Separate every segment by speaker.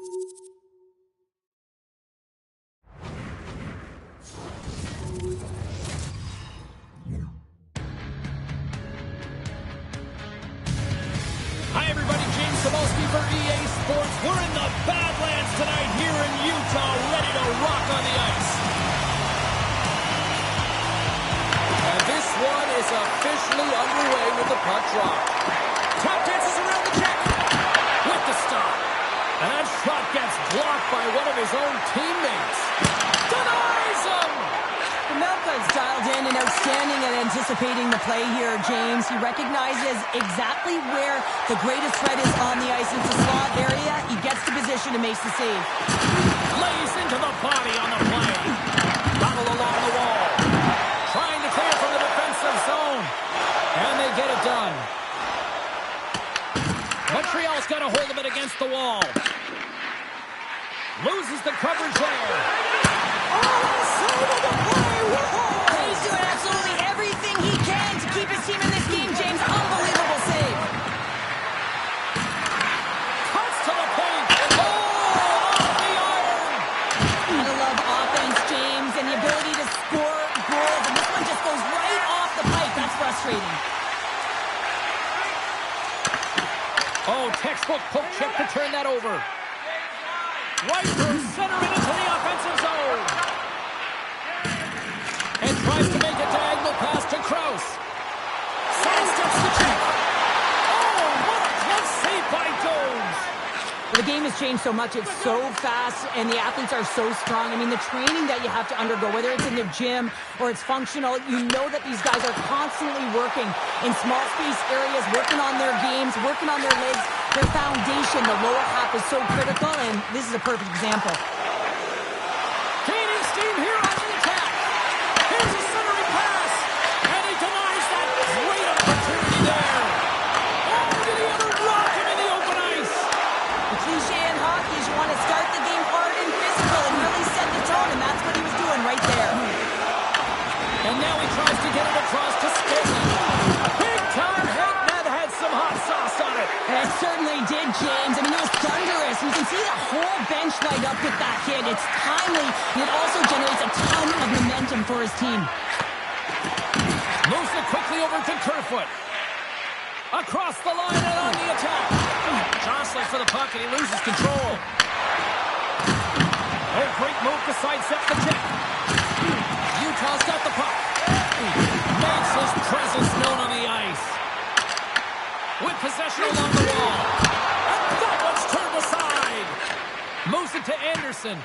Speaker 1: Hi everybody, James Cebulski for EA Sports. We're in the Badlands tonight here in Utah, ready to rock on the ice. And this one is officially underway with the puck drop. Top dances around the check with the stop. And that shot gets blocked by one of his own teammates. Denies him!
Speaker 2: Melka's dialed in and outstanding at anticipating the play here, James. He recognizes exactly where the greatest threat is on the ice. It's a slot area. He gets to position and makes the save.
Speaker 1: Lays into the body on the play. Battle along the wall. Trying to clear from the defensive zone. And they get it done. Montreal's got a hold of it against the wall. Loses the coverage there.
Speaker 2: He's doing absolutely everything he can to keep his team in this game, James. Unbelievable save.
Speaker 1: Cuts to the paint. Oh, off the iron.
Speaker 2: Gotta love offense, James, and the ability to score goals. And this one just goes right off the pipe. That's frustrating.
Speaker 1: Oh, textbook poke check to turn that over. Right through center and into the offensive zone. And tries to make a diagonal pass to Krause. Sidesteps the check. Oh, what a close save by Jones.
Speaker 2: The game has changed so much. It's so fast, and the athletes are so strong. I mean, the training that you have to undergo, whether it's in the gym or it's functional, you know that these guys are constantly working in small space areas, working on their games, working on their legs. Their foundation, the lower half, is so critical, and this is a perfect example.
Speaker 1: Gaining steam here on the attack. Here's a centering pass, and he denies that great opportunity there. Oh, did he ever rock him in the open ice?
Speaker 2: The cliche in hockey is you want to start the game hard and physical and really set the tone, and that's what he was doing right there.
Speaker 1: And now he tries to get it across to Stanley. Big time hit, and that had some hot sauce on it.
Speaker 2: And it certainly did, James. I mean, it was thunderous. You can see the whole bench light up with that hit. It's timely, and it also generates a ton of momentum for his team.
Speaker 1: Moves it quickly over to Kerfoot. Across the line and on the attack. Jostling for the puck, and he loses control. Oh, great move to sidestep the check. Utah's got the puck. Makes his presence known on the ice. With possession along the wall. And that one's turned aside. Moves it to Anderson.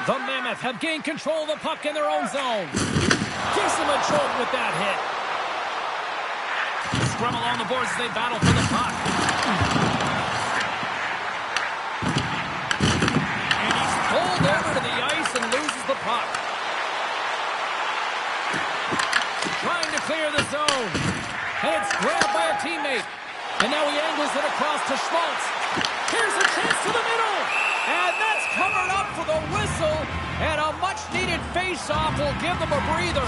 Speaker 1: The Mammoth have gained control of the puck in their own zone. Gives them a jolt with that hit. Scrum along the boards as they battle for the puck. And he's pulled over to the ice and loses the puck. Trying to clear the zone. And it's grabbed by a teammate. And now he angles it across to Schmaltz. Here's a chance to the middle. And that's covered up for the whistle. And a much-needed face-off will give them a breather.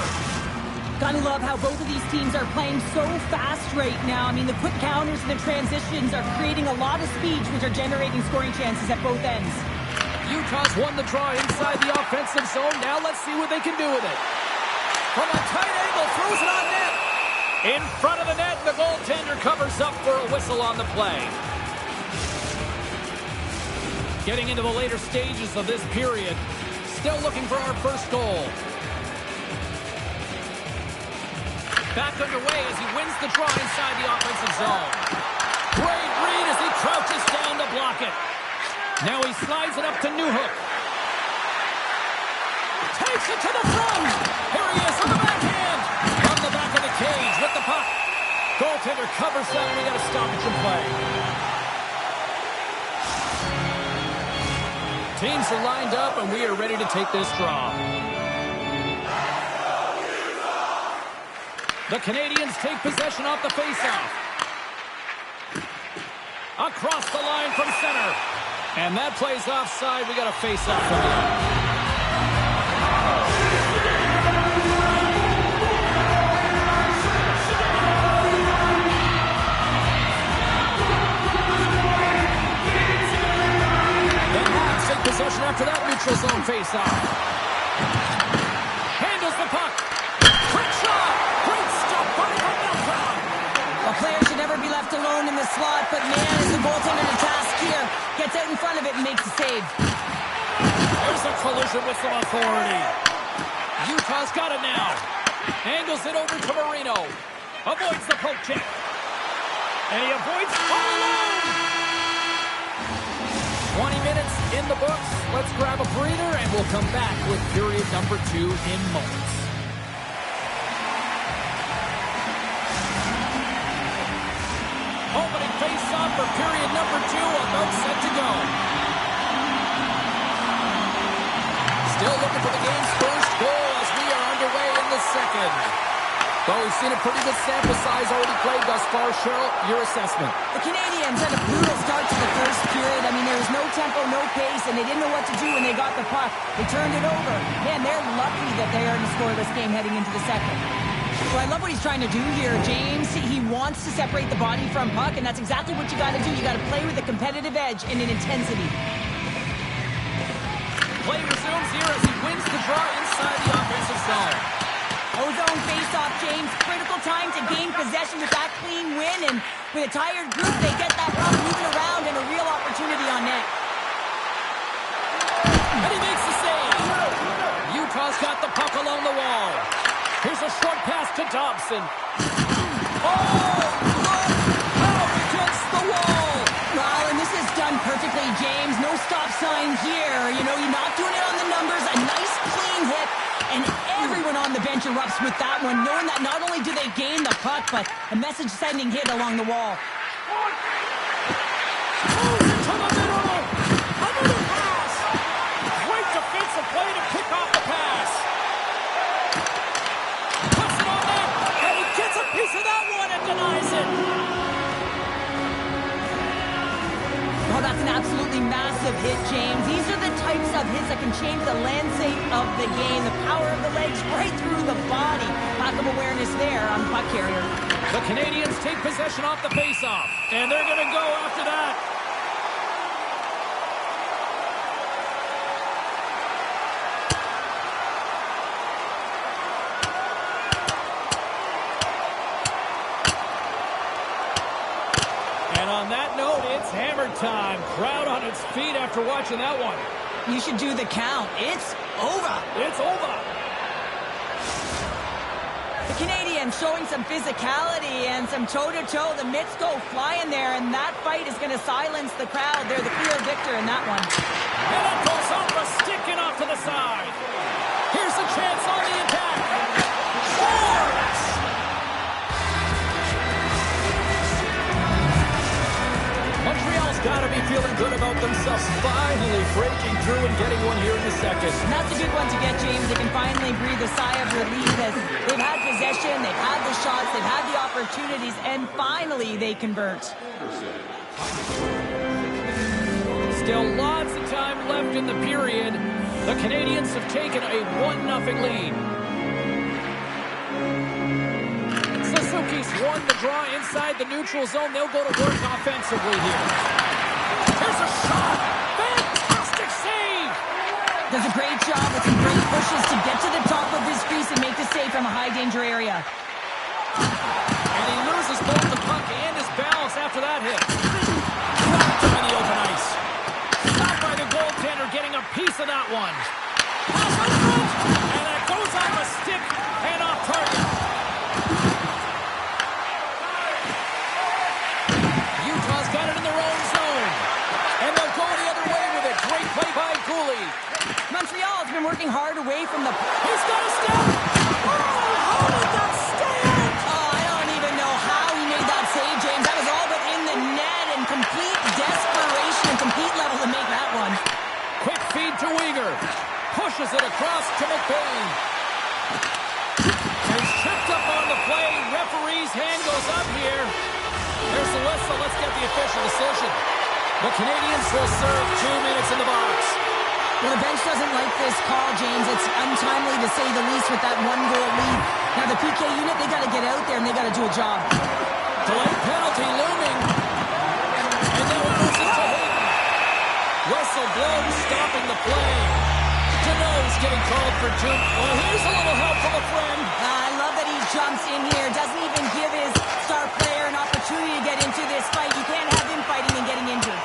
Speaker 2: Gotta love how both of these teams are playing so fast right now. I mean, the quick counters and the transitions are creating a lot of speed, which are generating scoring chances at both ends.
Speaker 1: Utah's won the draw inside the offensive zone. Now let's see what they can do with it. From a tight angle, throws it on net. In front of the net, the goaltender covers up for a whistle on the play. Getting into the later stages of this period. Still looking for our first goal. Back underway as he wins the draw inside the offensive zone. Great read as he crouches down to block it. Now he slides it up to Newhook. Takes it to the front. Here he is on the backhand. On the back of the cage with the puck. Goaltender covers that, and we got a stoppage in play. Teams are lined up, and we are ready to take this draw. The Canadians take possession off the faceoff. Across the line from center. And that plays offside. We got a faceoff from the after that neutral zone face-off. Handles the puck. Quick shot. Great stop by the Milton.
Speaker 2: A player should never be left alone in the slot, but man, is the goaltender to task here. Gets out in front of it and makes the save.
Speaker 1: There's a collision with some authority. Utah's got it now. Angles it over to Marino. Avoids the poke check. And he avoids all alone. 20 minutes in the books. Let's grab a breather, and we'll come back with period number 2 in moments. Opening face-off for period number 2, about set to go. Still looking for the game's first goal as we are underway in the second. Well, we've seen a pretty good sample size already played thus far. Cheryl, your assessment.
Speaker 2: The Canadians had a brutal start to the first period. I mean, there was no tempo, no pace, and they didn't know what to do when they got the puck. They turned it over. Man, they're lucky that they are in a scoreless game heading into the second. So I love what he's trying to do here, James. He wants to separate the body from puck, and that's exactly what you got to do. You got to play with a competitive edge and an intensity.
Speaker 1: Play resumes here as he wins the draw inside the offensive zone.
Speaker 2: Ozone face-off, James. Critical time to gain possession with that clean win, and with a tired group, they get that puck moving around and a real opportunity on net.
Speaker 1: And he makes the save. Utah's got the puck along the wall. Here's a short pass to Dobson. Oh, look out against the wall.
Speaker 2: Well, and this is done perfectly, James. No stop sign here. You know, you're not doing it on the numbers. A nice clean hit, and everyone on the bench erupts with that one, knowing that not only do they gain the puck, but a message-sending hit along the wall.
Speaker 1: Oh, to the middle. Another pass. Great defensive play to pick off the pass. Puts it on net, and he gets a piece of that one and denies it.
Speaker 2: Oh, that's an absolutely massive hit, James. These are the types of hits that can change the landscape of the game. The power of the legs right through the body. Lack of awareness there on the puck carrier.
Speaker 1: The Canadians take possession off the faceoff, and they're going to go after that. On that note, it's hammer time. Crowd on its feet after watching that one.
Speaker 2: You should do the count. It's over.
Speaker 1: It's over.
Speaker 2: The Canadians showing some physicality and some toe-to-toe. The mitts go flying there, and that fight is going to silence the crowd. They're the clear victor in that one.
Speaker 1: And it goes off a stick and off to the side. Here's a chance on the attack. Scores! Montreal's got to be feeling good about themselves, finally breaking through and getting one here in the second.
Speaker 2: And that's a good one to get, James. They can finally breathe a sigh of relief as they've had possession, they've had the shots, they've had the opportunities, and finally they convert.
Speaker 1: Still lots of time left in the period. The Canadians have taken a 1-0 lead. Suzuki's won the draw inside the neutral zone. They'll go to work offensively here. Here's a shot. Fantastic save.
Speaker 2: Does a great job with some great pushes to get to the top of his crease and make the save from a high-danger area.
Speaker 1: And he loses both the puck and his balance after that hit. Dropped him in the open ice. Stopped by the goaltender, getting a piece of that one. Pass out front. And that goes off a stick and off target. Utah's got it in their own zone. And they'll go the other way with it. Great play by Cooley.
Speaker 2: Montreal has been working hard away from the...
Speaker 1: He's got a step. Oh, how did that stay out?
Speaker 2: Oh, I don't even know how he made that save, James. That was all but in the net and complete desperation and compete level to make that one.
Speaker 1: Quick feed to Weegar. Pushes it across to McBain. And he's tripped up on the play. Referee's hand goes up here. There's the whistle. Let's get the official decision. The Canadians will serve 2 minutes in the box.
Speaker 2: Well, the bench doesn't like this call, James. It's untimely to say the least with that 1-goal lead. Now, the PK unit, they got to get out there and they got to do a job.
Speaker 1: Delayed penalty looming. And then it moves it to Hayden. Whistle blows, stopping the play. getting called for two. Well, here's a little help from a friend.
Speaker 2: I love that he jumps in here. Doesn't even give his star player an opportunity to get into this fight. You can't have him fighting and getting injured.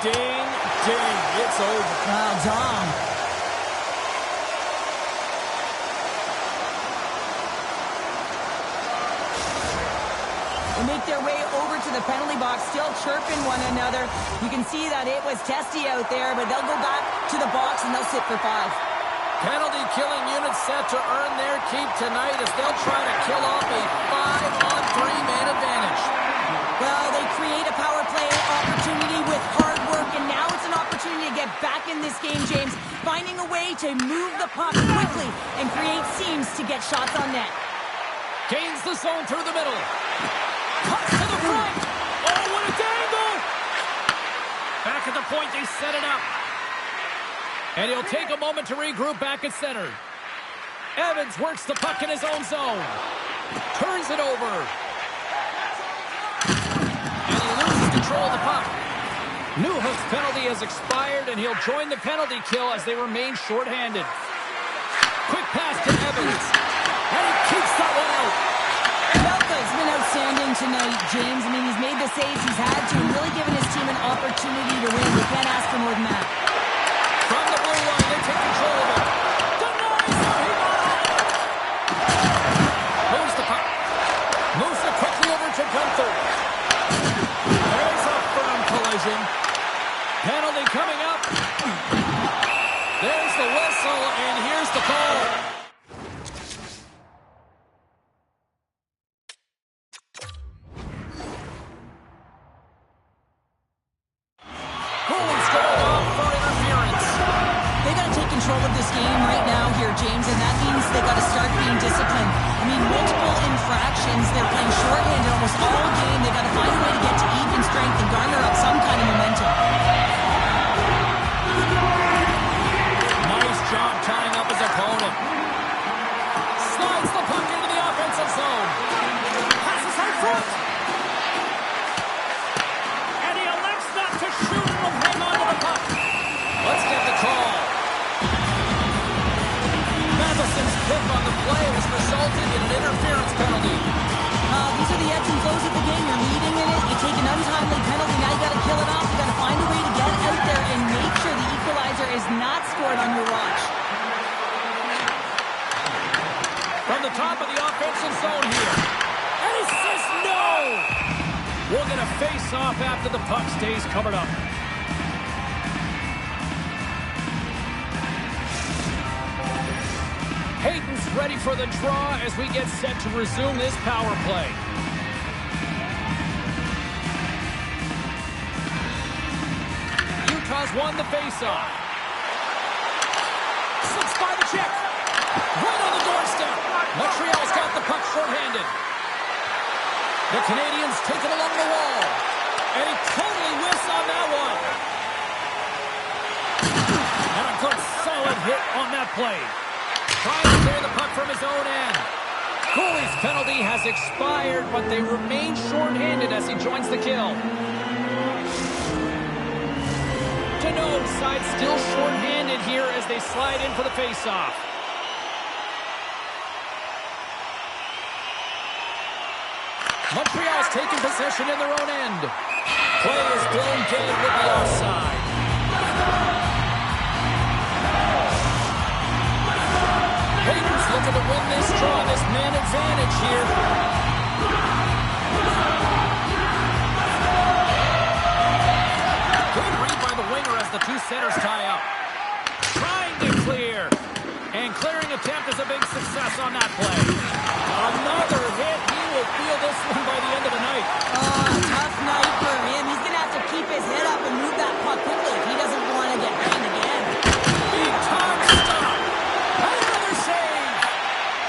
Speaker 1: Ding, ding. It's over.
Speaker 2: Wow, Dom. They make their way over to the penalty box, still chirping one another. You can see that it was testy out there, but they'll go back to the box and they'll sit for 5.
Speaker 1: Penalty killing unit set to earn their keep tonight as they'll try to kill off a 5-on-3 man advantage.
Speaker 2: Well, they create a power play opportunity with hard work, and now it's an opportunity to get back in this game, James, finding a way to move the puck quickly and create seams to get shots on net.
Speaker 1: Gains the zone through the middle. Cuts to the front. Oh, what a dangle! Back at the point, they set it up. And he'll take a moment to regroup back at center. Evans works the puck in his own zone. Turns it over. And he loses control of the puck. Newhook's penalty has expired, and he'll join the penalty kill as they remain shorthanded. Quick pass to Evans. And he keeps that one out.
Speaker 2: Belka's been outstanding tonight, James. I mean, he's made the saves he's had to and really given his team an opportunity to win. They can't ask for more than that.
Speaker 1: From the blue line, they take control of it. Denies him, he got it! Moves the puck. Moves it quickly over to Gunther. There's a firm collision. Penalty coming up. There's the whistle, and here's the call.
Speaker 2: Of this game right now here, James, and that means they got to start being disciplined. I mean, multiple infractions. They're playing shorthanded almost all game. They got to find a way to get to even strength and garner up some kind of momentum.
Speaker 1: Nice job tying up his opponent. Slides the puck into the offensive zone. Passes out front. And he elects not to shoot and will hang on to the puck. Let's get the call. Matheson's pick on the play has resulted in an interference penalty.
Speaker 2: These are the ebbs and flows of the game. You're leading in it. You take an untimely penalty. Now you got to kill it off. You got to find a way to get out there and make sure the equalizer is not scored on your watch.
Speaker 1: From the top of the offensive zone here. And he says no! We'll get a face-off after the puck stays covered up. Hayden's ready for the draw as we get set to resume this power play. Utah's won the faceoff. Slips by the check. Right on the doorstep. Montreal's got the puck shorthanded. The Canadians take it along the wall. And he totally whiffs on that one. And a good solid hit on that play. Trying to clear the puck from his own end. Cooley's penalty has expired, but they remain shorthanded as he joins the kill. Deneau's side still shorthanded here as they slide in for the faceoff. Montreal's taking possession in their own end. Play is blown dead with the offside. Hayden's looking to win this draw, this man advantage here. Good read by the winger as the two centers tie up. Trying to clear. And clearing attempt is a big success on that play. Another hit. He will feel this one by the end of the night.
Speaker 2: Tough night for him. He's going to have to keep his head up and move that puck quickly if he doesn't want to get banged again.
Speaker 1: Big time stop. Another save.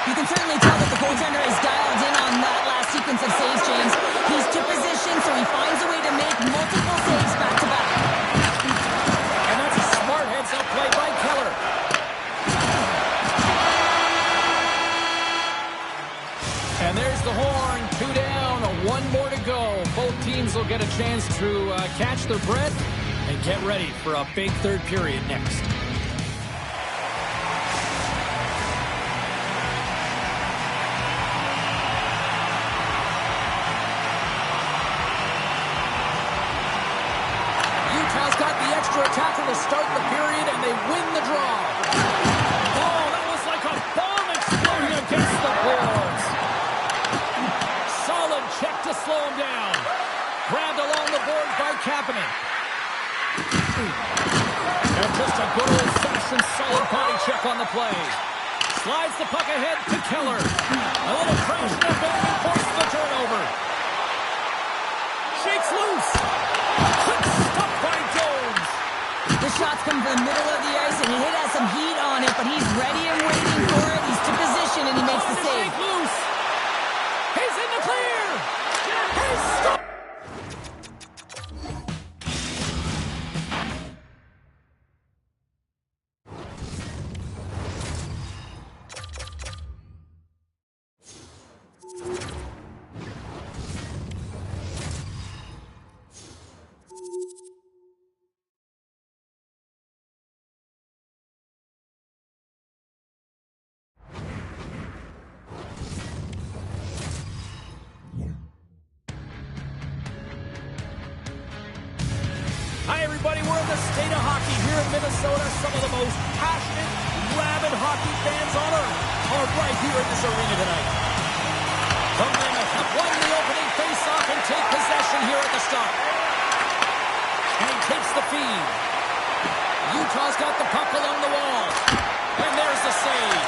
Speaker 2: You can certainly tell that the goaltender is dialed in on that last sequence of saves, James. He's to position, so he finds a way to make multiple saves back-to-back.
Speaker 1: And that's a smart heads-up play by Keller. And there's the horn. 2 down, 1 more to go. Both teams will get a chance to catch their breath And get ready for a big third period next. Utah's got the extra attacker to start the period, and they win the draw. Oh, that was like a bomb exploding against the boards. Solid check to slow him down. Grabbed along the boards by Kapanen. And just a good old-fashioned solid body check on the play. Slides the puck ahead to Keller. A little crash in the bag and forces the turnover. Shakes loose. Quick stop by Jones.
Speaker 2: The shots come from the middle of the ice, and he has some heat on it, but he's ready and waiting for it. He's to position, and he makes the save.
Speaker 1: Shake loose. He's in the clear. He's stopped. Hi, everybody. We're in the state of hockey here in Minnesota. Some of the most passionate, rabid hockey fans on earth are right here in this arena tonight. The Mammoth have won the opening faceoff and take possession here at the start. And he takes the feed. Utah's got the puck along the wall. And there's the save.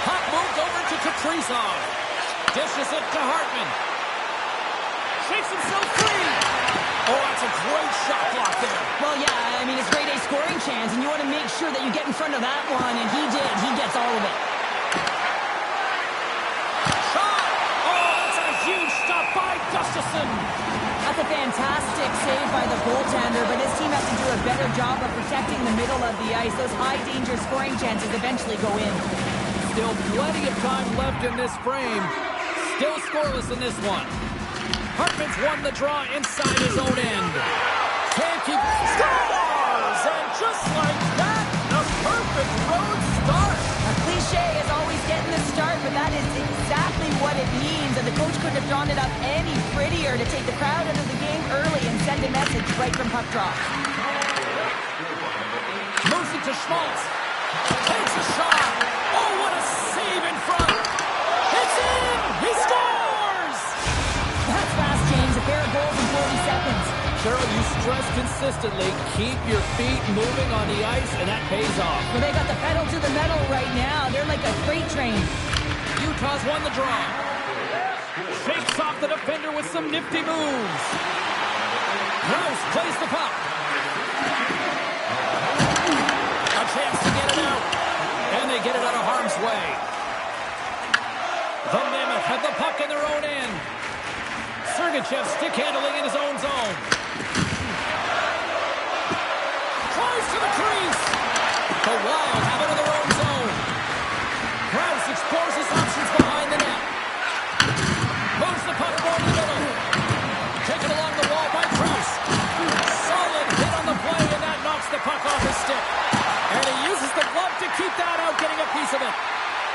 Speaker 1: Puck moved over to Kaprizov. Dishes it to Hartman. Shakes himself free. Oh, that's a great shot block there.
Speaker 2: Well, yeah, I mean, it's grade A scoring chance, and you want to make sure that you get in front of that one, and he did. He gets all of it.
Speaker 1: Shot! Oh, that's a huge stop by Gustafsson.
Speaker 2: That's a fantastic save by the goaltender, but his team has to do a better job of protecting the middle of the ice. Those high-danger scoring chances eventually go in.
Speaker 1: Still plenty of time left in this frame. Still scoreless in this one. Hartman's won the draw inside his own end. Can't keep... Scores! And just like that, a perfect road start.
Speaker 2: A cliche is always getting the start, but that is exactly what it means. And the coach couldn't have drawn it up any prettier to take the crowd out of the game early and send a message right from puck drop.
Speaker 1: Moves it to Schmaltz. Takes a shot. Oh, what a save in front. It's in! He scores!
Speaker 2: That's fast, James. A pair of goals in 40 seconds.
Speaker 1: Cheryl, you stress consistently, keep your feet moving on the ice, and that pays off.
Speaker 2: Well, they got the pedal to the metal right now. They're like a freight train.
Speaker 1: Utah's won the draw. Shakes off the defender with some nifty moves. Gross plays the puck. A chance to get it out. And they get it out of harm's way. The Mammoth have the puck in their own end. Sergachev stick handling in his own zone. Tries to the crease. The Wild have it in their own zone. Krause explores his options behind the net. Moves the puck over the middle. Taken along the wall by Krause. Solid hit on the play, and that knocks the puck off his stick. And he uses the glove to keep that out, getting a piece of it.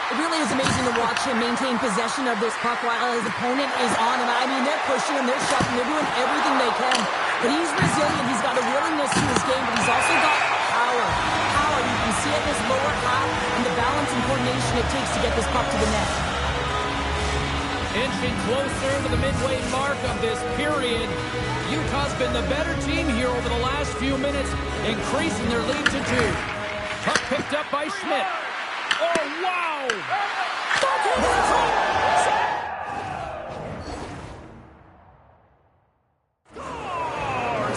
Speaker 2: It really is amazing to watch him maintain possession of this puck while his opponent is on him. I mean, they're pushing him, they're shoving, they're doing everything they can. But he's resilient, he's got a willingness to his game, but he's also got power. Power, you can see it in his lower half and the balance and coordination it takes to get this puck to the net.
Speaker 1: Inching closer to the midway mark of this period. Utah's been the better team here over the last few minutes, increasing their lead to 2. Puck picked up by Schmidt. Oh, wow! Scores!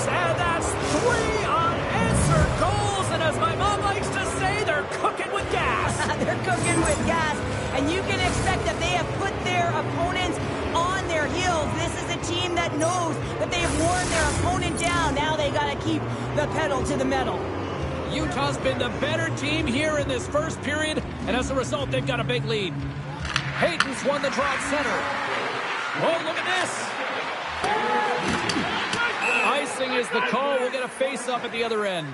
Speaker 1: And that's 3 unanswered goals. And as my mom likes to say, they're cooking with gas.
Speaker 2: They're cooking with gas. And you can expect that they have put their opponents on their heels. This is a team that knows that they have worn their opponent down. Now they got to keep the pedal to the metal.
Speaker 1: Utah's been the better team here in this first period, and as a result, they've got a big lead. Hayden's won the draw at center. Oh, look at this. Icing is the call. We'll get a face-up at the other end.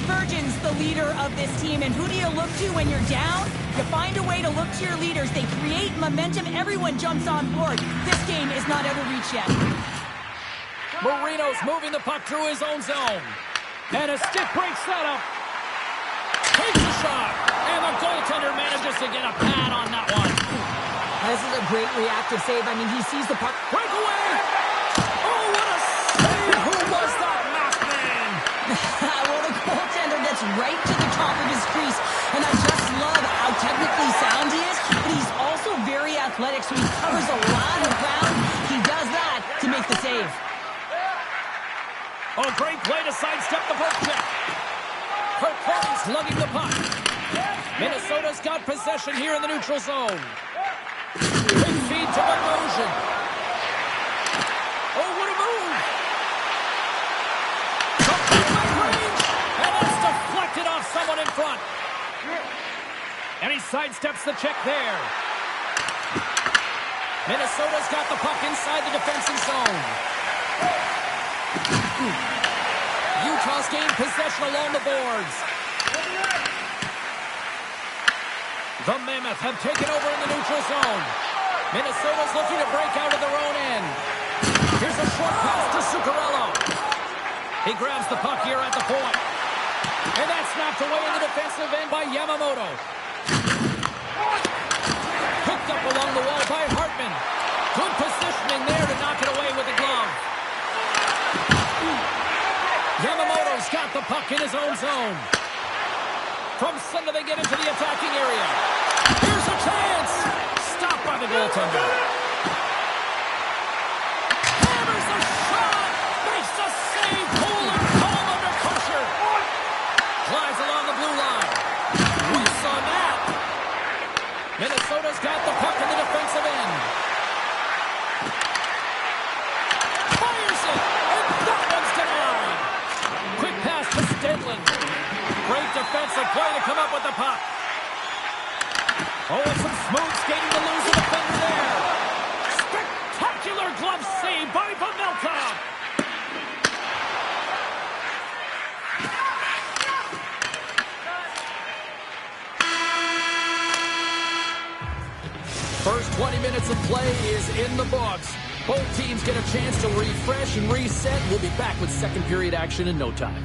Speaker 2: Spurgeon's the leader of this team, and who do you look to when you're down? You find a way to look to your leaders. They create momentum. Everyone jumps on board. This game is not out of reach yet.
Speaker 1: Marino's moving the puck through his own zone. And a stick break setup. Takes a shot. And the goaltender manages to get a pad on that one.
Speaker 2: This is a great reactive save. I mean, he sees the puck.
Speaker 1: Breakaway! Oh, what a save! Who was that masked man?
Speaker 2: Well, the goaltender gets right to the top of his crease. And I just love how technically sound he is. But he's also very athletic, so he covers a lot of ground. He does that to make the save.
Speaker 1: Oh, great play to sidestep the poke check. Kirk Cody's lugging the puck. Minnesota's got possession here in the neutral zone. Quick feed to Bogosian. Oh, what a move! Something in range, and that's deflected off someone in front. And he sidesteps the check there. Minnesota's got the puck inside the defensive zone. Utah's gained possession along the boards. The Mammoth have taken over in the neutral zone. Minnesota's looking to break out of their own end. Here's a short pass to Zuccarello. He grabs the puck here at the point. And that's knocked away in the defensive end by Yamamoto. Picked up along the wall by Hartman. Good positioning there to knock it away with the glove. Yamamoto's got the puck in his own zone. From center they get into the attacking area. Here's a chance. Stopped by the goaltender. Hammers a shot. Makes a save. Pulling home under pressure. Glides along the blue line. Whiffs on that. Minnesota's got the puck in the defensive end. Fires it. And that one's denied. Quick pass to Stedland. Great defensive play to come up with the puck. Oh, and some smooth skating to lose the defender there. Spectacular glove save by Pavelka. First 20 minutes of play is in the books. Both teams get a chance to refresh and reset. We'll be back with second period action in no time.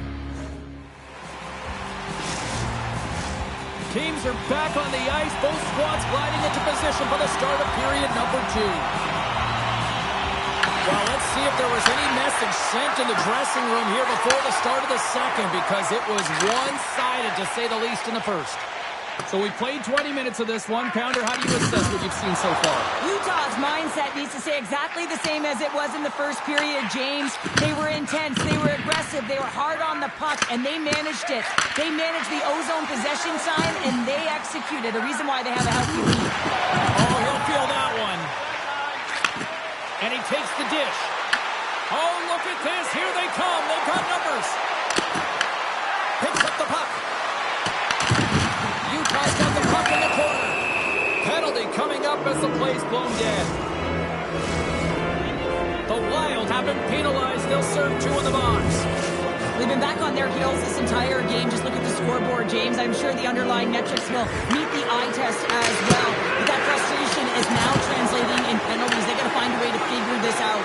Speaker 1: Teams are back on the ice. Both squads gliding into position for the start of period number 2. Well, let's see if there was any message sent in the dressing room here before the start of the second, because it was one-sided, to say the least, in the first. So we played 20 minutes of this one. Pounder, how do you assess what you've seen so far?
Speaker 2: Utah's mindset needs to stay exactly the same as it was in the first period, James. They were intense, they were aggressive, they were hard on the puck, and they managed it. They managed the ozone possession time, and they executed. The reason why they have a healthy lead.
Speaker 1: Oh, he'll feel that one. And he takes the dish. Oh, look at this. Here they come. They've got numbers. Picks up the puck. Utah's got the puck in the corner. Penalty coming up as the play's blown dead. The Wild have been penalized. They'll serve 2 in the box.
Speaker 2: They've been back on their heels this entire game. Just look at the scoreboard, James. I'm sure the underlying metrics will meet the eye test as well. But that frustration is now translating in penalties. They got to find a way to figure this out.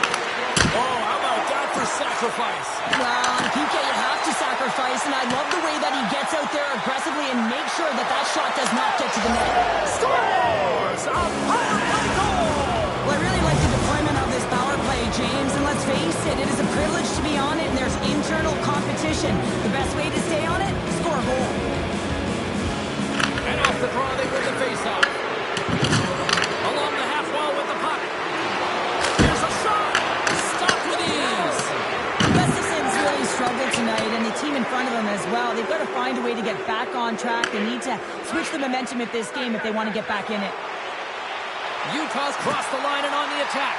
Speaker 1: Oh, how about that for sacrifice?
Speaker 2: Well, PK, you have to sacrifice, and I love the way that he gets out there aggressively and makes sure that that shot does not get to the net.
Speaker 1: Scores! A power play goal!
Speaker 2: Well, I really like the deployment of this power play, James, and let's face it, it is a privilege to be on it, and there's internal competition. The best way to stay on it, score a goal.
Speaker 1: And off the draw, they win the faceoff. Along the half wall with the puck. Here's a shot! Stopped with ease.
Speaker 2: Gustafson's really struggled tonight, and the team in front of him as well. They've got to find a way to get back on track. They need to switch the momentum of this game if they want to get back in it.
Speaker 1: Utah's crossed the line and on the attack.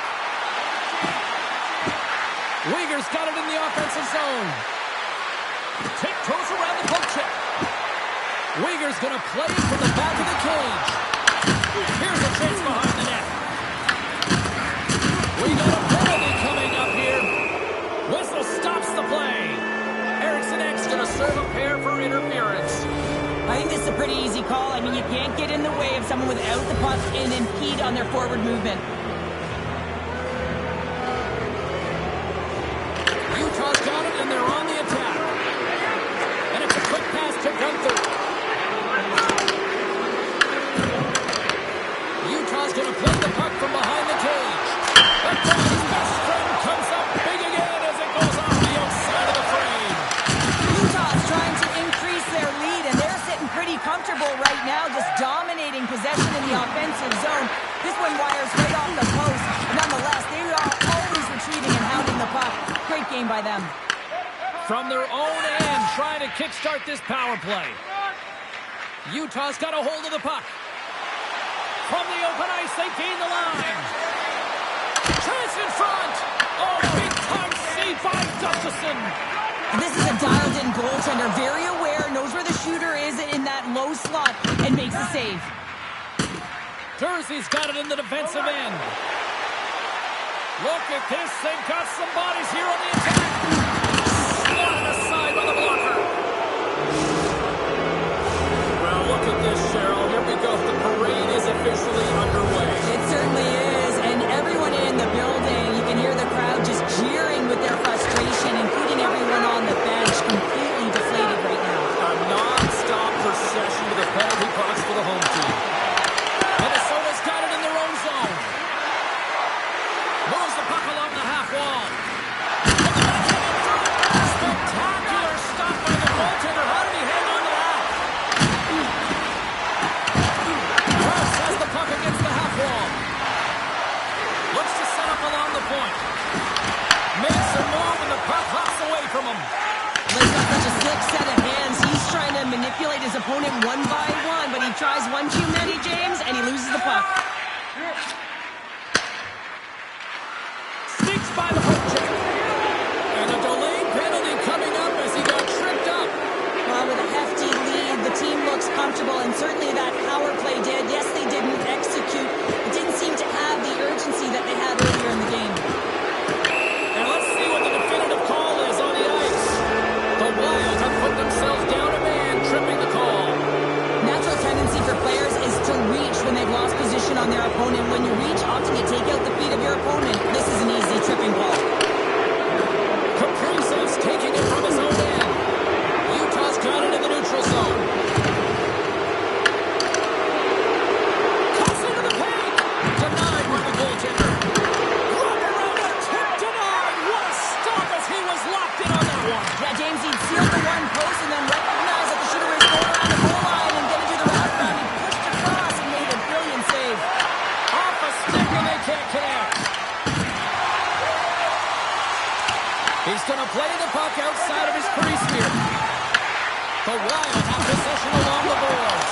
Speaker 1: Uyghur's got it in the offensive zone. Tiptoes around the poke check. Uyghur's going to play from the back of the cage. Here's a chance behind the net. And a penalty coming up here. Whistle stops the play. Eriksson Ek's going to serve a pair for interference.
Speaker 2: I think this is a pretty easy call. I mean, you can't get in the way of someone without the puck and impede on their forward movement.
Speaker 1: Utah's got it, and they're on the attack. And it's a quick pass to Gunther. Utah's going to play the puck from behind the cage. And his best friend comes up big again as it goes off the outside of the frame.
Speaker 2: Utah's trying to increase their lead, and they're sitting pretty comfortable right now, just dominating possession in the offensive zone. This one wires right off the post. Nonetheless, they are always retrieving and hounding the puck. Great game by them.
Speaker 1: From their own end, trying to kickstart this power play. Utah's got a hold of the puck. From the open ice, they gain the line. Chance in front. Oh, big-time save by Gustafsson.
Speaker 2: And this is a dialed-in goaltender, very aware, knows where the shooter is in that low slot, and makes the save.
Speaker 1: Jersey's got it in the defensive end. Look at this. They've got some bodies here on the attack. Slotted aside by the blocker. Well, look at this, Cheryl. Here we go. The parade is officially underway.
Speaker 2: It certainly is. And everyone in the building, you can hear the crowd just jeering with their frustration, including everyone on the bench, completely deflated right now.
Speaker 1: A non-stop procession to the penalty box for the home team. Minnesota's got it in their own zone. Moves the puck along the half wall. Spectacular stop by the goaltender. How did he hang on to that? Krause has the puck against the half wall. Looks to set up along the point. Makes a move and the puck hops away from him.
Speaker 2: He's got such a slick set of hands. He's trying to manipulate his opponent one by one, but he tries one too many, James, and he loses the puck.
Speaker 1: Sneaks by the hook check. And a delayed penalty coming up as he got tripped up.
Speaker 2: Well, with a hefty lead, the team looks comfortable, and certainly that power play did. Yes, they didn't execute. It didn't seem to have the urgency that they had earlier in the game.
Speaker 1: And let's see what the definitive call is on the ice. The Wild have put themselves down a man, tripping the call.
Speaker 2: Natural tendency for players is to reach when they've lost position on their opponent. When you reach, often you take out the feet of your opponent. This is an easy tripping call.
Speaker 1: Kaprizov's taking it from his own end. Utah's got it in the neutral zone. Cuts into the paint. Denied by the goaltender. Wraparound attempt denied. What a stop as he was locked in on that one.
Speaker 2: Yeah, James, he'd sealed the one post and then recognized that the shooter was going around the goal line and get into the wraparound. He pushed across and made a brilliant save.
Speaker 1: Off a stick and they can't connect. He's going to play the puck outside of his crease here. The Wild have possession along the boards.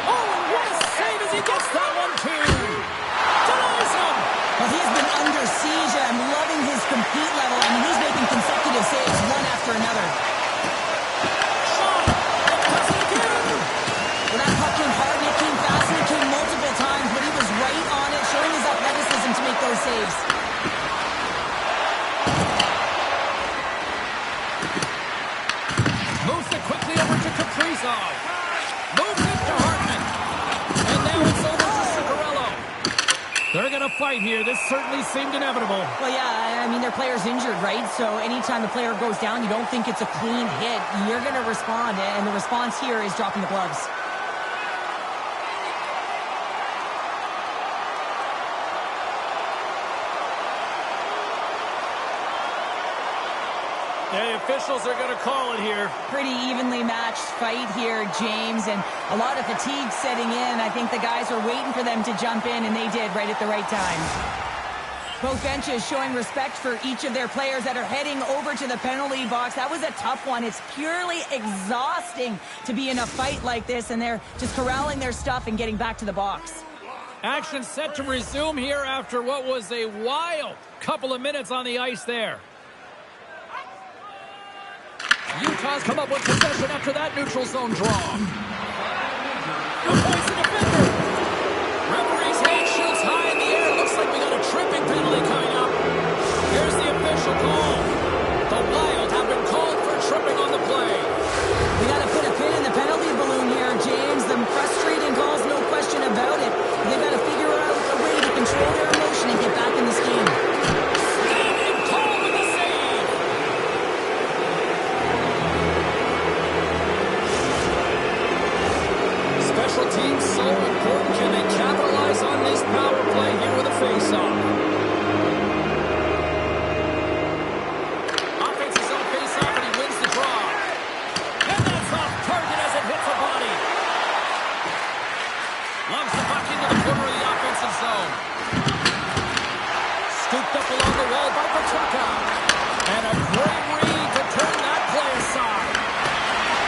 Speaker 1: Oh, what a save as he gets that one too. Denies him.
Speaker 2: Well, he's been under siege, and I'm loving his compete level. I mean, he's making consecutive saves one after another.
Speaker 1: Shot. It does it again.
Speaker 2: Well, that puck came hard, and it came fast, and it came multiple times, but he was right on it, showing his athleticism to make those saves.
Speaker 1: Moves it quickly over to Kaprizov. Moves it to Hartman. And now it's over to Zuccarello. They're going to fight here. This certainly seemed inevitable.
Speaker 2: Well, yeah, I mean, their player's injured, right? So anytime a player goes down, you don't think it's a clean hit. You're going to respond, and the response here is dropping the gloves.
Speaker 1: The officials are going to call it here.
Speaker 2: Pretty evenly matched fight here, James, and a lot of fatigue setting in. I think the guys were waiting for them to jump in, and they did right at the right time. Both benches showing respect for each of their players that are heading over to the penalty box. That was a tough one. It's purely exhausting to be in a fight like this, and they're just corralling their stuff and getting back to the box.
Speaker 1: Action set to resume here after what was a wild couple of minutes on the ice there. Utah's come up with possession after that neutral zone draw. Avoids the defender. Referee's hand shoots high in the air. Looks like we got a tripping penalty coming up. the wall by Pachuca. And a great read to turn that play aside.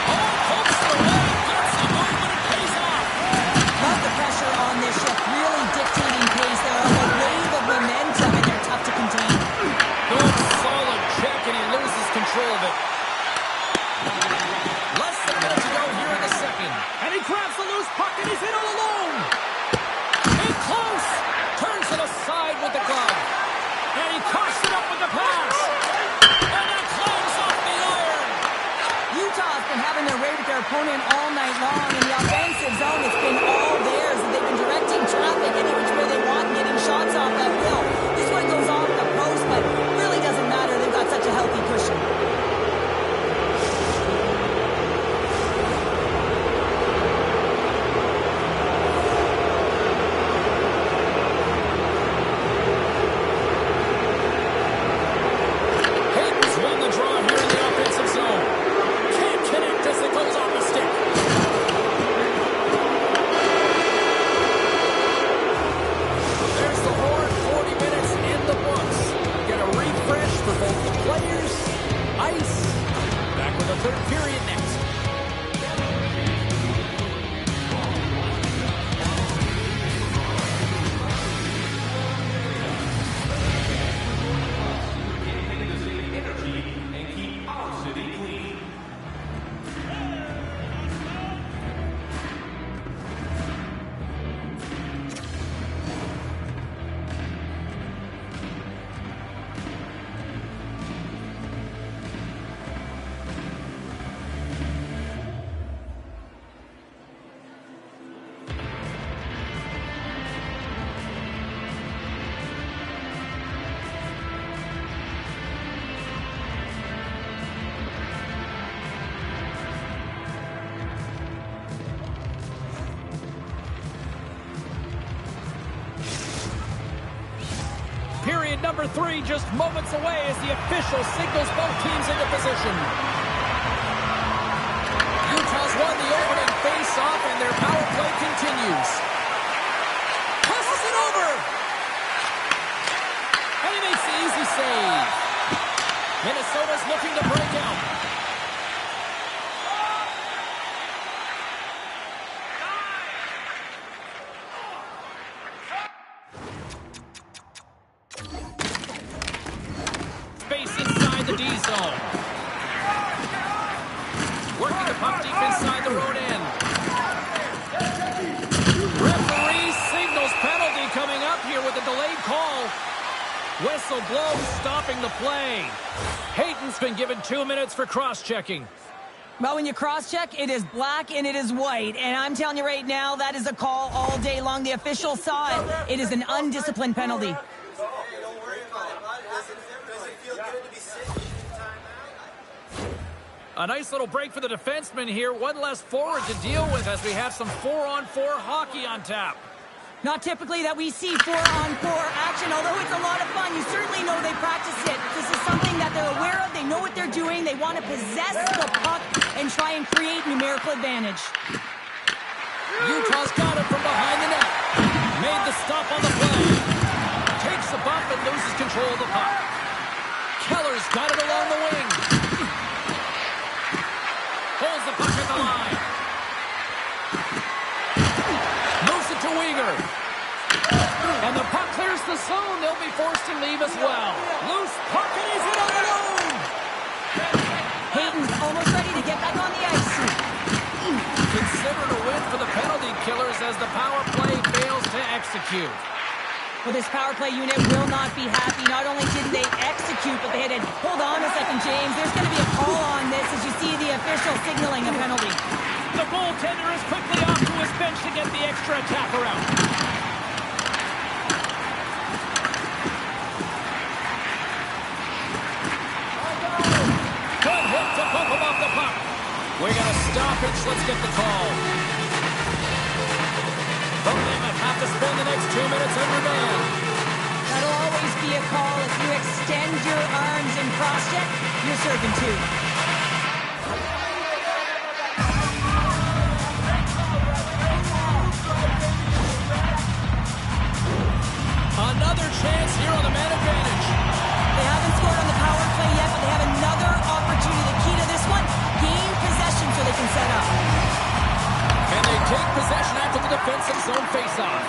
Speaker 1: Oh, pokes it away. Gets the movement and pays off.
Speaker 2: Love the pressure on this shift. Really dictating pace. They're on a wave of momentum, and they're tough to contain.
Speaker 1: Good, solid check, and he loses control of it. Less than a minute to go here in the second. And he grabs the loose puck, and he's in all alone. In close. Turns it aside with the glove. And he coughs it up with the pass. And that climbs off the iron.
Speaker 2: Utah's been having their way with their opponent all night long. In the offensive zone, it's been all theirs. And they've been directing traffic any which way they want and getting shots off at will. This one goes off the post, but really doesn't matter. They've got such a healthy cushion.
Speaker 1: Hayden's won the draw here in the offensive zone. Can't connect as it goes off the stick. There's the horn. 40 minutes in the books. Get a refresh for both the players, ice. Back with the third period next. Period number 3 just moments away as the official signals both teams into position. Utah's won the opening face-off and their power play continues. Passes it over. And he makes the easy save. Minnesota's looking to break out. Space inside the D zone. Working the puck deep inside the road end. Referee signals penalty coming up here with a delayed call. Whistle blows, stopping the play. Hayden's been given 2 minutes for cross-checking.
Speaker 2: Well, when you cross-check, it is black and it is white. And I'm telling you right now, that is a call all day long. The official saw it. It is an undisciplined penalty.
Speaker 1: A nice little break for the defenseman here. One less forward to deal with as we have some 4-on-4 hockey on tap.
Speaker 2: Not typically that we see 4-on-4 action, although it's a lot of fun. You certainly know they practice it. This is something that they're aware of. They know what they're doing. They want to possess the puck and try and create numerical advantage.
Speaker 1: Utah's got it from behind the net. Made the stop on the play. Takes the bump and loses control of the puck. Keller's got it along the wing. Holds the puck at the line. Moves it to Weegar. And the puck clears the zone. They'll be forced to leave as well. Loose puck and he's in on alone.
Speaker 2: Hayden's almost ready to get back on the ice.
Speaker 1: Considered a win for the penalty killers as the power play fails to execute.
Speaker 2: Well, this power play unit will not be happy. Not only didn't they execute, but they had to hold on a second, James. There's going to be a call on this as you see the official signaling a penalty.
Speaker 1: The goaltender is quickly off to his bench to get the extra attacker out. Good hit to bump him off the puck. We got a stoppage. Let's get the call. The Mammoth have to spend the next 2 minutes under man.
Speaker 2: That'll always be a call. If you extend your arms and cross-check, you're serving two.
Speaker 1: Another chance here on the man advantage. take possession after the defensive zone faceoff.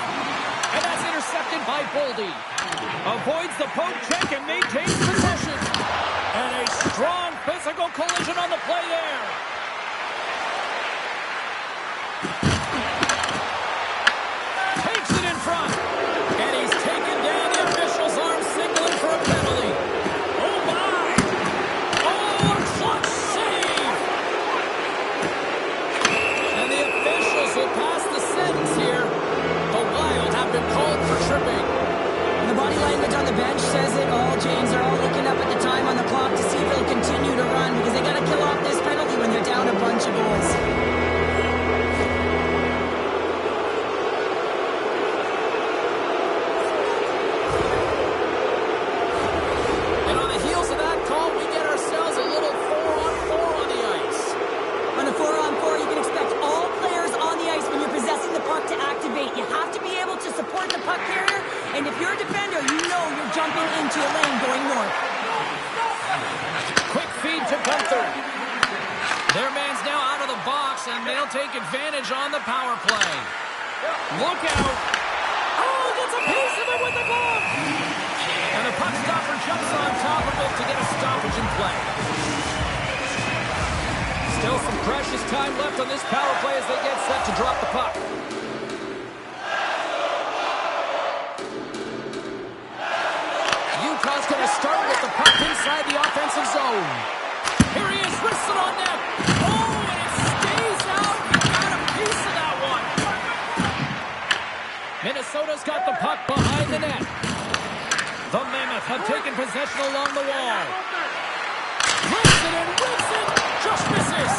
Speaker 1: And that's intercepted by Boldy. Avoids the poke check and maintains possession. And a strong physical collision on the play there. Takes it in front. And he's taken down. The official's arm signaling for a penalty. Oh, my. Oh, a clutch save. And the officials will pass the sentence here. The Wild have been called for tripping.
Speaker 2: The body language on the bench says it all, James. They're all looking up at the time on the clock to see if they'll continue to run because they got to kill off this penalty when they're down a bunch of goals.
Speaker 1: And on the heels of that call, we get ourselves a little 4-on-4 on the ice.
Speaker 2: On a 4-on-4, you can expect all players on the ice when you're possessing the puck to activate. You have to be able to support the puck carrier, and if you're a defender, you know you're jumping into a lane going north.
Speaker 1: Quick feed to Gunther. Their man's now out of the box, and they'll take advantage on the power play. Look out. Oh, gets a piece of it with the glove. And the puck stopper jumps on top of it to get a stoppage in play. Still some precious time left on this power play as they get set to drop the puck. Utah's going to start with the puck inside the offensive zone. Here he is, wristed on net. Oh, and it stays out. He got a piece of that one. Minnesota's got the puck behind the net. The Mammoth have taken possession along the wall. Rips it and rips it. Just misses.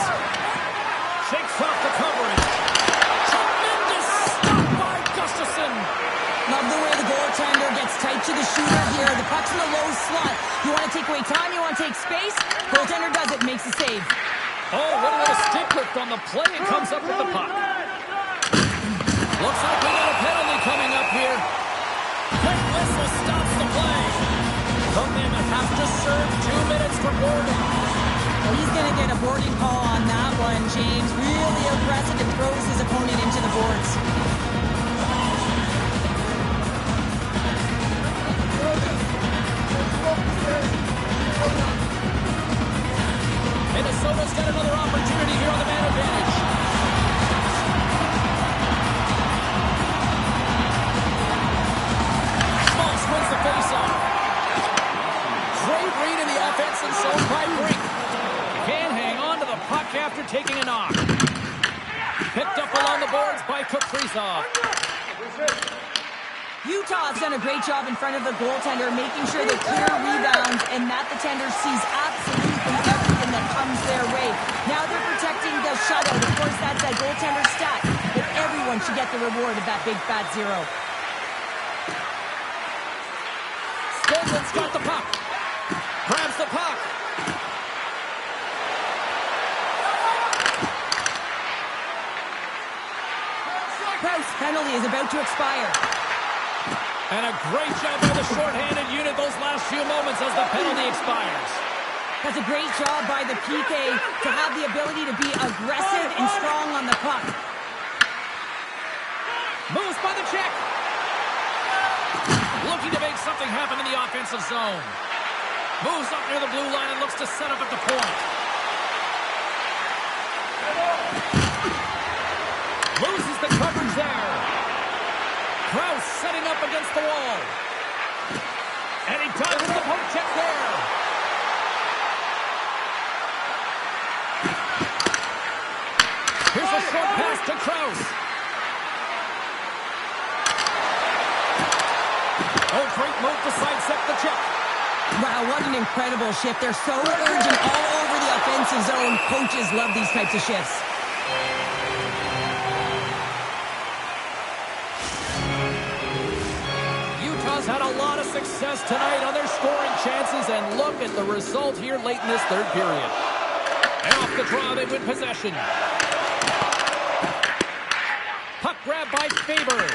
Speaker 1: Shakes off the coverage. Tremendous stop by Gustafsson.
Speaker 2: Love the way the goaltender gets tight to the shooter here. The puck's in the low slot. You want to take away time, you want to take space. Goaltender does it, makes the save.
Speaker 1: Oh, what a stick lift on the play and comes up with the puck. Looks like we got a penalty coming up here. Quick whistle stops the play. The Mammoth have to serve 2 minutes for boarding.
Speaker 2: Well, he's going to get a boarding call on that one, James. Really aggressive and throws his opponent into the boards.
Speaker 1: Minnesota's got another opportunity here on the man advantage. Schmaltz wins the faceoff. Great read in the offensive zone by Brink. Can't hang on to the puck after taking a knock. Picked up along the boards by Kaprizov.
Speaker 2: Utah's done a great job in front of the goaltender, making sure they clear rebounds and that the tender sees absolutely everything that comes their way. Now they're protecting the shutout. Of course, that's that goaltender stat, but everyone should get the reward of that big fat zero.
Speaker 1: Skoglund's got the puck. Grabs the puck.
Speaker 2: Krause penalty is about to expire.
Speaker 1: And a great job by the shorthanded unit those last few moments as the penalty expires.
Speaker 2: That's a great job by the PK to have the ability to be aggressive and strong on the puck.
Speaker 1: Moves by the check. Looking to make something happen in the offensive zone. Moves up near the blue line and looks to set up at the point. Loses the coverage there. Krause setting up against the wall. And he dodges the poke check there. Here's a short pass to Krause. Oh, great move to sidestep the check.
Speaker 2: Wow, what an incredible shift. They're so urgent all over the offensive zone. Coaches love these types of shifts.
Speaker 1: Utah's had a lot of success tonight on their scoring chances, and look at the result here late in this third period. And off the draw, they win possession. Puck grab by Faber.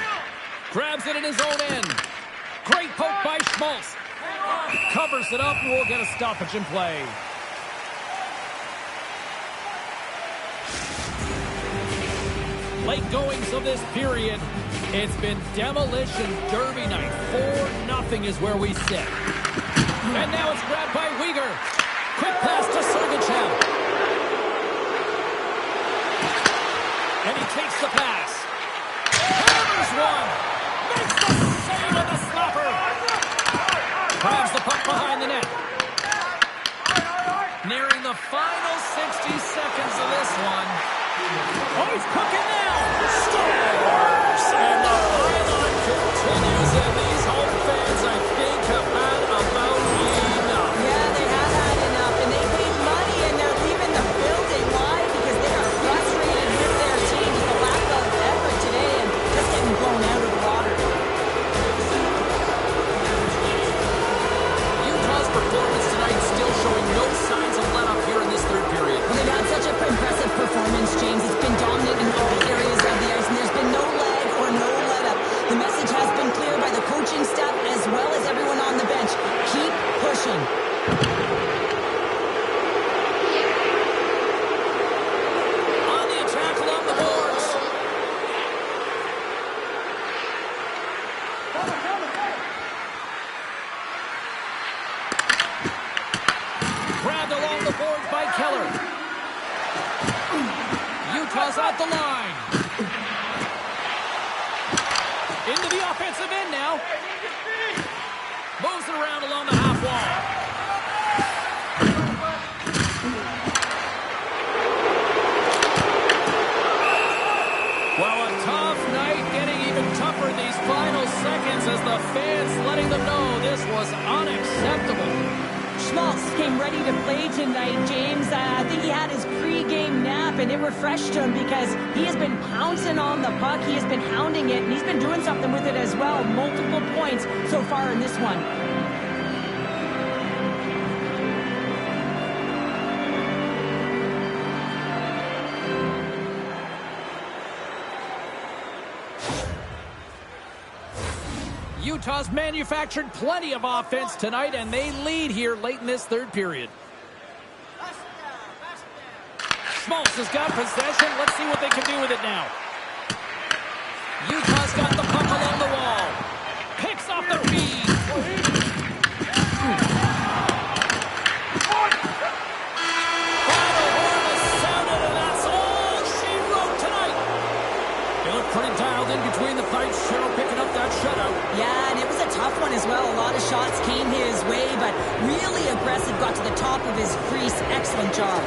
Speaker 1: Grabs it in his own end. Great poke by Schmaltz. Covers it up, and we'll get a stoppage in play. late goings of this period. It's been demolition derby night. 4-0 is where we sit. And now it's grabbed by Uyghur. Quick pass to Sergachev. And he takes the pass. Hammers one. Makes the save with the slapper. Grabs the puck behind the net. Nearing the final 60 seconds of this one. Oh, he's cooking now. Scores! And the pylon continues, and these home fans, I think, have had about enough.
Speaker 2: Yeah, they have had enough, and they paid money, and they're leaving the building. Why? Because they are frustrated with their team, with the lack of effort today, and just getting blown out of the water.
Speaker 1: Utah's performance tonight still showing no signs of let up here in this third period.
Speaker 2: Well, they've had such an impressive performance, James. It's been dominant in all areas of the ice, and there's been no lag or no let-up. The message has been clear by the coaching staff as well as everyone on the bench. Keep pushing.
Speaker 1: On the attack along the boards. Grabbed along the boards by Keller. Utah's at the line. Into the offensive end now. Moves it around along the half wall. Well, a tough night, getting even tougher in these final seconds as the fans letting them know this was unacceptable.
Speaker 2: Schmaltz came ready to play tonight, James. I think he had his pre-game nap, and it refreshed him because he has been pouncing on the puck. He has been hounding it, and he's been doing something with it as well. Multiple points so far in this one.
Speaker 1: Utah's manufactured plenty of offense tonight, and they lead here late in this third period. Schmaltz has got possession. Let's see what they can do with it now. Utah's got the puck along the wall. Picks off the feed. Final horn is sounded, and that's all she wrote tonight. They look pretty dialed in between the pipes. Cheryl picking up that shutout.
Speaker 2: Yeah, and it was a tough one as well. A lot of shots came his way, but really aggressive. Got to the top of his crease. Excellent job.